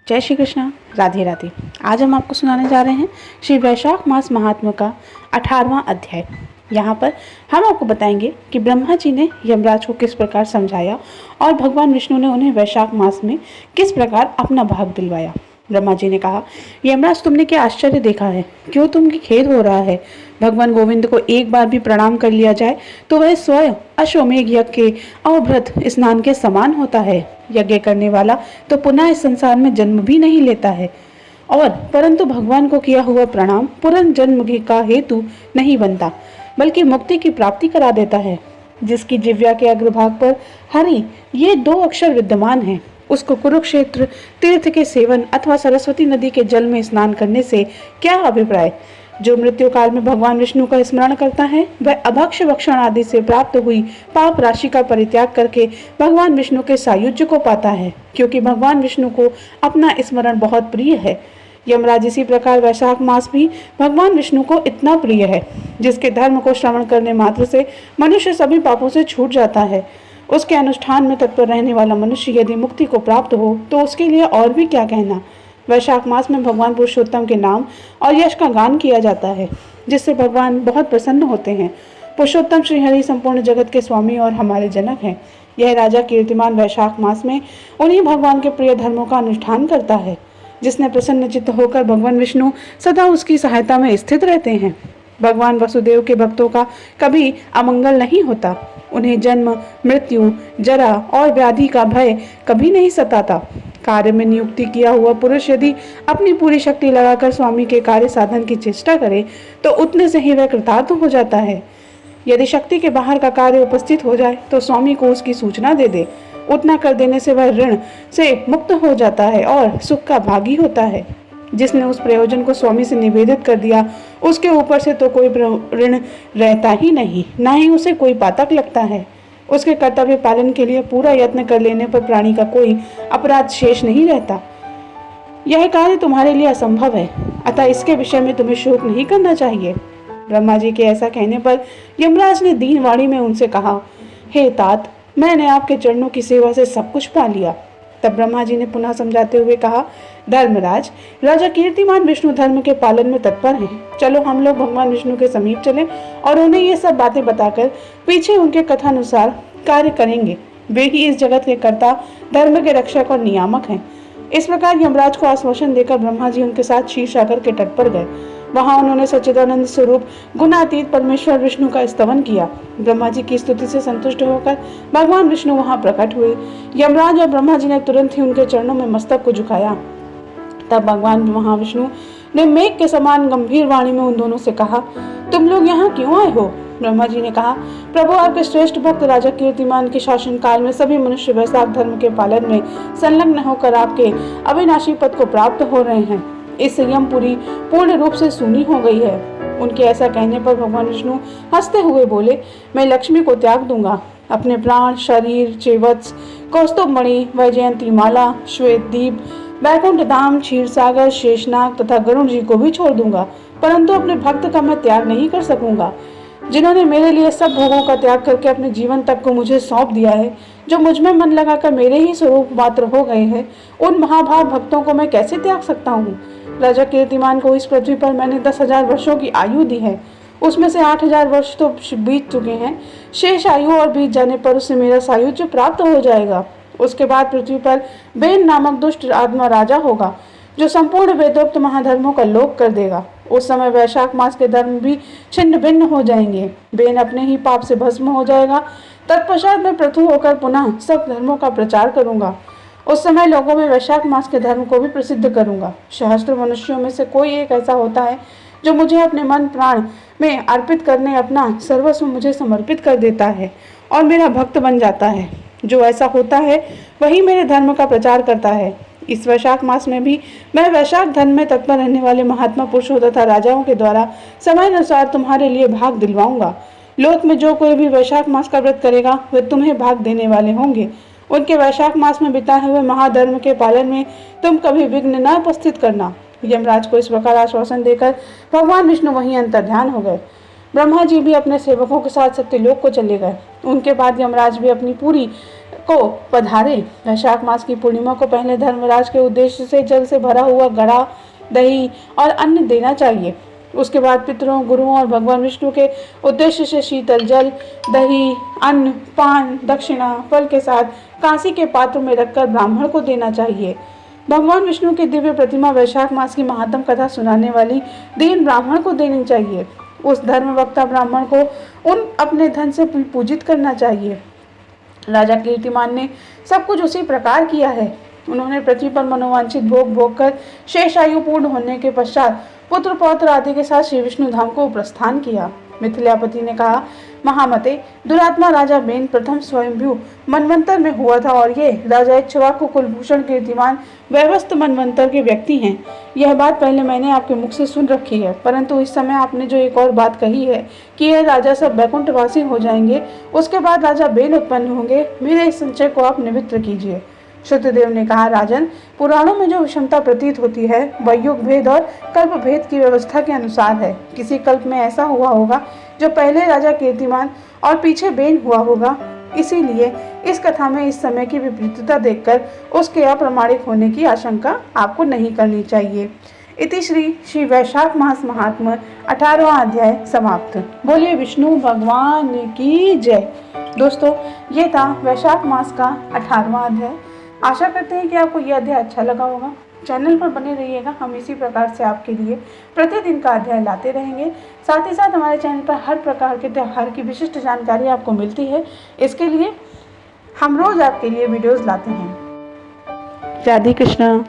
जय श्री कृष्णा, राधे राधे। आज हम आपको सुनाने जा रहे हैं श्री वैशाख मास महात्म्य का 18वां अध्याय। यहाँ पर हम आपको बताएंगे कि ब्रह्मा जी ने यमराज को किस प्रकार समझाया और भगवान विष्णु ने उन्हें वैशाख मास में किस प्रकार अपना भाग दिलवाया। ब्रह्मा जी ने कहा, यमराज तुमने क्या आश्चर्य देखा है, क्यों तुमकी खेद हो रहा है। भगवान गोविंद को एक बार भी प्रणाम कर लिया जाए तो वह स्वयं अश्वमेघ यज्ञ के अवभृत स्नान के समान होता है। यज्ञ करने वाला तो पुनः इस संसार में जन्म भी नहीं लेता है, और परंतु भगवान को किया हुआ प्रणाम पुनर्जन्म का हेतु नहीं बनता, बल्कि मुक्ति की प्राप्ति करा देता है। जिसकी जिह्वा के अग्रभाग पर हरि ये 2 अक्षर विद्यमान हैं, उसको कुरुक्षेत्र तीर्थ के सेवन अथवा सरस्वती नदी के जल में स्नान करने से क्या अभिप्राय। जो मृत्यु काल में भगवान विष्णु का स्मरण करता है वह अभक्ष भक्षण आदि से प्राप्त हुई पाप राशि का परित्याग करके भगवान विष्णु के सायुज्य को पाता है, क्योंकि भगवान विष्णु को अपना स्मरण बहुत प्रिय है। यमराज इसी प्रकार वैशाख मास भी भगवान विष्णु को इतना प्रिय है, जिसके धर्म को श्रवण करने मात्र से मनुष्य सभी पापों से छूट जाता है। उसके अनुष्ठान में तत्पर रहने वाला मनुष्य यदि मुक्ति को प्राप्त हो तो उसके लिए और भी क्या कहना। वैशाख मास में भगवान पुरुषोत्तम के नाम और यश का गान किया जाता है, जिससे भगवान बहुत प्रसन्न होते हैं। पुरुषोत्तम श्रीहरि संपूर्ण जगत के स्वामी और हमारे जनक हैं। यह राजा कीर्तिमान वैशाख मास में उन्हीं भगवान के प्रिय धर्मों का अनुष्ठान करता है, जिसने प्रसन्न चित्त होकर भगवान विष्णु सदा उसकी सहायता में स्थित रहते हैं। भगवान वसुदेव के भक्तों का कभी अमंगल नहीं होता। उन्हें जन्म, मृत्यु, जरा और व्याधि का भय कभी नहीं सताता। कार्य में नियुक्ति किया हुआ पुरुष यदि अपनी पूरी शक्ति लगाकर स्वामी के कार्य साधन की चेष्टा करे तो उतने से ही वह कृतार्थ हो जाता है। यदि शक्ति के बाहर का कार्य उपस्थित हो जाए तो स्वामी को उसकी सूचना दे दे। उतना कर देने से वह ऋण से मुक्त हो जाता है और सुख का भागी होता है। जिसने उस प्रयोजन को स्वामी से निवेदित कर दिया, उसके ऊपर से तो कोई ऋण रहता ही नहीं, ना ही उसे कोई पातक लगता है। उसके कर्तव्य पालन के लिए पूरा यत्न कर लेने पर प्राणी का कोई अपराध शेष नहीं रहता। यह कार्य तुम्हारे लिए असंभव है, अतः इसके विषय में तुम्हें शोक नहीं करना चाहिए। ब्रह्मा जी के ऐसा कहने पर यमराज ने दीन वाणी में उनसे कहा, हे तात, मैंने आपके चरणों की सेवा से सब कुछ पा लिया। तब ब्रह्मा जी ने पुनः समझाते हुए कहा, धर्मराज, राजा कीर्तिमान विष्णु धर्म के पालन में तत्पर हैं। चलो हम लोग भगवान विष्णु के समीप चलें और उन्हें ये सब बातें बताकर पीछे उनके कथानुसार कार्य करेंगे। वे ही इस जगत के कर्ता, धर्म के रक्षक और नियामक हैं। इस प्रकार यमराज को आश्वासन देकर ब्रह्मा जी उनके साथ क्षीर सागर के तट पर गए। वहां उन्होंने सच्चिदानंद स्वरूप गुणातीत परमेश्वर विष्णु का स्तवन किया। ब्रह्मा जी की स्तुति से संतुष्ट होकर भगवान विष्णु वहां प्रकट हुए। यमराज और ब्रह्मा जी ने तुरंत ही उनके चरणों में मस्तक को झुकाया। तब भगवान महाविष्णु ने मेघ के समान गंभीर वाणी में उन दोनों से कहा, तुम लोग यहाँ क्यों आए हो। ब्रह्मा जी ने कहा, प्रभु, आपके श्रेष्ठ भक्त राजा कीर्तिमान के शासन काल में सभी मनुष्य वैशाख धर्म के पालन में संलग्न होकर आपके अविनाशी पद को प्राप्त हो रहे हैं। इस यमपुरी पूर्ण रूप से सूनी हो गई है। उनके ऐसा कहने पर भगवान विष्णु हंसते हुए बोले, मैं लक्ष्मी को त्याग दूंगा। अपने प्राण, शरीर, चेवत्स, कौस्तुभ मणि, वैजयंती माला, श्वेत दीप, वैकुंठ धाम, क्षीर सागर, शेषनाग तथा गरुड़ जी को भी छोड़ दूंगा, परंतु अपने भक्त का मैं त्याग नहीं कर सकूंगा, जिन्होंने मेरे लिए सब भोगों का त्याग करके अपने जीवन तक को मुझे सौंप दिया है। जो मुझ में मन लगाकर मेरे ही स्वरूप मात्र हो गए हैं, उन महाभाव भक्तों को मैं कैसे त्याग सकता हूँ। राजा कीर्तिमान को इस पृथ्वी पर मैंने 10,000 वर्षों की आयु दी है, उसमें से 8,000 वर्ष तो बीत चुके हैं। शेष आयु और बीत जाने पर उससे मेरा सायुज्य प्राप्त हो जाएगा। उसके बाद पृथ्वी पर बेन नामक दुष्ट आत्मा राजा होगा, जो संपूर्ण वेदोक्त महाधर्मों का लोप कर देगा। उस समय वैशाख मास के धर्म भी छिन्न भिन्न हो जाएंगे। बेन अपने ही पाप से भस्म हो जाएगा। तत्पश्चात मैं पृथु होकर पुनः सब धर्मों का प्रचार करूंगा। उस समय लोगों में वैशाख मास के धर्म को भी प्रसिद्ध करूंगा। सहस्त्र मनुष्यों में से कोई एक ऐसा होता है जो मुझे अपने मन प्राण में अर्पित करने अपना सर्वस्व मुझे समर्पित कर देता है और मेरा भक्त बन जाता है। जो ऐसा होता है वही मेरे धर्म का प्रचार करता है। इस वैशाख मास में भी मैं वैशाख धर्म में तत्पर रहने वाले महात्मा पुरुषों तथा राजाओं के द्वारा समय अनुसार तुम्हारे लिए भाग दिलवाऊंगा। लोक में जो कोई भी वैशाख मास का व्रत करेगा वे तुम्हें भाग देने वाले होंगे। उनके वैशाख मास में बिताए हुए महाधर्म के पालन में तुम कभी विघ्न न उपस्थित करना। यमराज को इस प्रकार आश्वासन देकर भगवान विष्णु वहीं अंतर्ध्यान हो गए। ब्रह्मा जी भी अपने सेवकों के साथ सत्यलोक को चले गए। उनके बाद यमराज भी अपनी पूरी को पधारे। वैशाख मास की पूर्णिमा को पहले धर्मराज के उद्देश्य से जल से भरा हुआ घड़ा, दही और अन्न देना चाहिए। उसके बाद पितरों, गुरुओं और भगवान विष्णु के उद्देश्य से शीतल जल, दही, अन्न, पान, दक्षिणा, फल के साथ कांसी के पात्र में रखकर ब्राह्मण को देना चाहिए। भगवान विष्णु की दिव्य प्रतिमा वैशाख मास की महात्म कथा सुनाने वाली दीन ब्राह्मण को देनी चाहिए। उस धर्मवक्ता ब्राह्मण को उन अपने धन से पूजित करना चाहिए। राजा कीर्तिमान ने सब कुछ उसी प्रकार किया है। उन्होंने पृथ्वी पर मनोवांछित भोग भोग कर शेष आयु पूर्ण होने के पश्चात पुत्र पौत्र आदि के साथ श्री विष्णु धाम को प्रस्थान किया। मिथिलापति ने कहा, महामते, दुरात्मा राजा बेन प्रथम स्वयंभू मनवंतर में हुआ था और ये राजा इक्ष्वाकु कुलभूषण कीर्तिमान वैवस्त मनवंतर के व्यक्ति हैं। यह बात पहले मैंने आपके मुख से सुन रखी है, परंतु इस समय आपने जो एक और बात कही है कि यह राजा सब बैकुंठवासी हो जाएंगे, उसके बाद राजा बेन उत्पन्न होंगे, मेरे इस संशय को आप निवृत्त कीजिए। शुद्धदेव ने कहा, राजन, पुराणों में जो विषमता प्रतीत होती है वह युग भेद और कल्प भेद की व्यवस्था के अनुसार है। किसी कल्प में ऐसा हुआ होगा जो पहले राजा कीर्तिमान और पीछे बेन हुआ होगा। इसीलिए इस कथा में इस समय की विपरीतता देखकर उसके अप्रामाणिक होने की आशंका आपको नहीं करनी चाहिए। इति श्री वैशाख मास महात्म्य 18वां अध्याय समाप्त। बोलिए विष्णु भगवान की जय। दोस्तों, ये था वैशाख मास का 18वां अध्याय। आशा करते हैं कि आपको यह अध्याय अच्छा लगा होगा। चैनल पर बने रहिएगा, हम इसी प्रकार से आपके लिए प्रतिदिन का अध्याय लाते रहेंगे। साथ ही साथ हमारे चैनल पर हर प्रकार के त्योहार की विशिष्ट जानकारी आपको मिलती है। इसके लिए हम रोज आपके लिए वीडियोस लाते हैं। राधे कृष्णा।